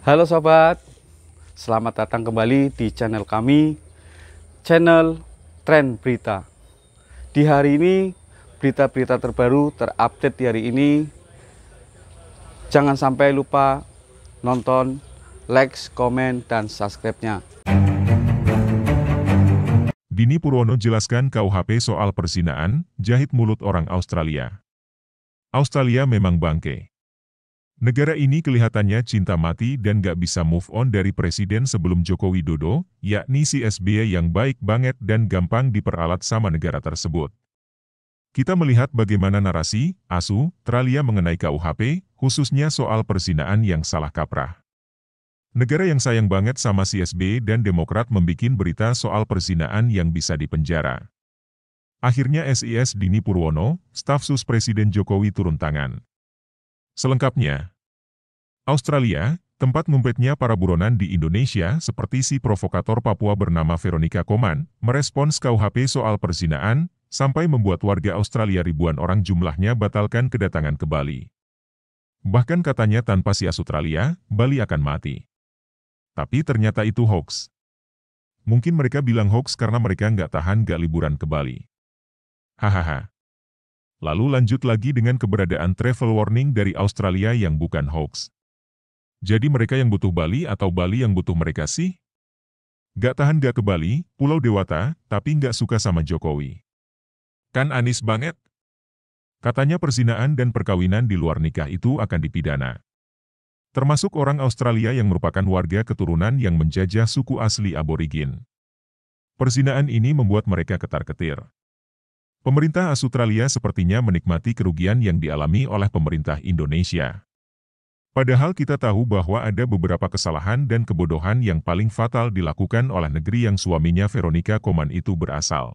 Halo sobat, selamat datang kembali di channel kami, channel Tren Berita. Di hari ini, berita-berita terbaru terupdate di hari ini. Jangan sampai lupa nonton, like, komen, dan subscribe-nya. Dini Purwono jelaskan KUHP soal perzinaan, jahit mulut orang Australia. Australia memang bangke. Negara ini kelihatannya cinta mati dan gak bisa move on dari presiden sebelum Joko Widodo, yakni si SBY yang baik banget dan gampang diperalat sama negara tersebut. Kita melihat bagaimana narasi, Australia mengenai KUHP, khususnya soal perzinaan yang salah kaprah. Negara yang sayang banget sama si SBY dan Demokrat membikin berita soal perzinaan yang bisa dipenjara. Akhirnya SIS Dini Purwono, staf sus Presiden Jokowi turun tangan. Selengkapnya, Australia, tempat ngumpetnya para buronan di Indonesia seperti si provokator Papua bernama Veronica Koman, merespons KUHP soal perzinaan, sampai membuat warga Australia ribuan orang jumlahnya batalkan kedatangan ke Bali. Bahkan katanya tanpa si Australia, Bali akan mati. Tapi ternyata itu hoax. Mungkin mereka bilang hoax karena mereka nggak tahan gak liburan ke Bali. Hahaha. Lalu lanjut lagi dengan keberadaan travel warning dari Australia yang bukan hoax. Jadi mereka yang butuh Bali atau Bali yang butuh mereka sih? Gak tahan gak ke Bali, Pulau Dewata, tapi gak suka sama Jokowi. Kan anis banget? Katanya perzinaan dan perkawinan di luar nikah itu akan dipidana. Termasuk orang Australia yang merupakan warga keturunan yang menjajah suku asli aborigin. Perzinaan ini membuat mereka ketar-ketir. Pemerintah Australia sepertinya menikmati kerugian yang dialami oleh pemerintah Indonesia. Padahal kita tahu bahwa ada beberapa kesalahan dan kebodohan yang paling fatal dilakukan oleh negeri yang suaminya Veronica Koman itu berasal.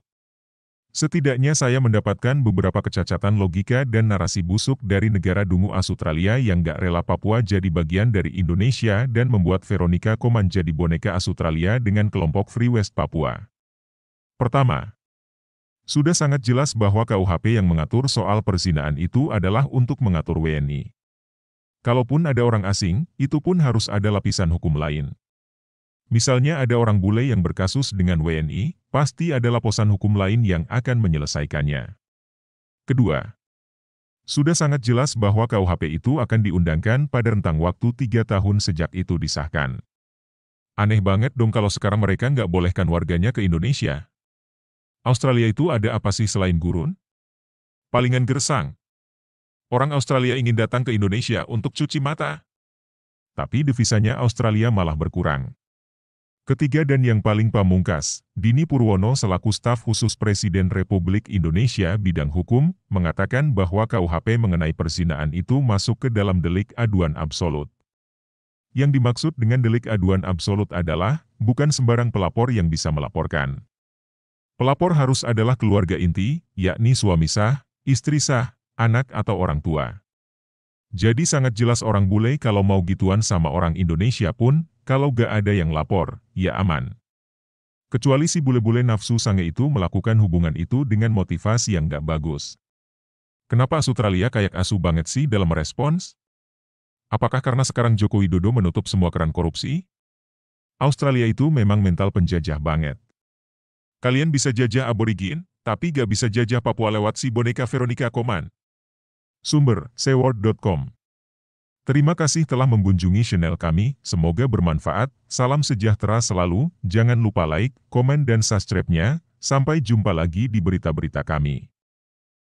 Setidaknya saya mendapatkan beberapa kecacatan logika dan narasi busuk dari negara dungu Australia yang gak rela Papua jadi bagian dari Indonesia dan membuat Veronica Koman jadi boneka Australia dengan kelompok Free West Papua. Pertama, sudah sangat jelas bahwa KUHP yang mengatur soal perzinaan itu adalah untuk mengatur WNI. Kalaupun ada orang asing, itu pun harus ada lapisan hukum lain. Misalnya ada orang bule yang berkasus dengan WNI, pasti ada lapisan hukum lain yang akan menyelesaikannya. Kedua, sudah sangat jelas bahwa KUHP itu akan diundangkan pada rentang waktu 3 tahun sejak itu disahkan. Aneh banget dong kalau sekarang mereka nggak bolehkan warganya ke Indonesia. Australia itu ada apa sih selain gurun? Palingan gersang. Orang Australia ingin datang ke Indonesia untuk cuci mata. Tapi devisanya Australia malah berkurang. Ketiga dan yang paling pamungkas, Dini Purwono selaku staf khusus Presiden Republik Indonesia bidang hukum, mengatakan bahwa KUHP mengenai perzinaan itu masuk ke dalam delik aduan absolut. Yang dimaksud dengan delik aduan absolut adalah, bukan sembarang pelapor yang bisa melaporkan. Pelapor harus adalah keluarga inti, yakni suami sah, istri sah, anak atau orang tua. Jadi sangat jelas orang bule kalau mau gituan sama orang Indonesia pun, kalau gak ada yang lapor, ya aman. Kecuali si bule-bule nafsu sange itu melakukan hubungan itu dengan motivasi yang gak bagus. Kenapa Australia kayak asu banget sih dalam merespons? Apakah karena sekarang Joko Widodo menutup semua keran korupsi? Australia itu memang mental penjajah banget. Kalian bisa jajah aborigin, tapi gak bisa jajah Papua lewat si boneka Veronica Koman. Sumber, seword.com. Terima kasih telah mengunjungi channel kami, semoga bermanfaat, salam sejahtera selalu, jangan lupa like, komen dan subscribe-nya, sampai jumpa lagi di berita-berita kami.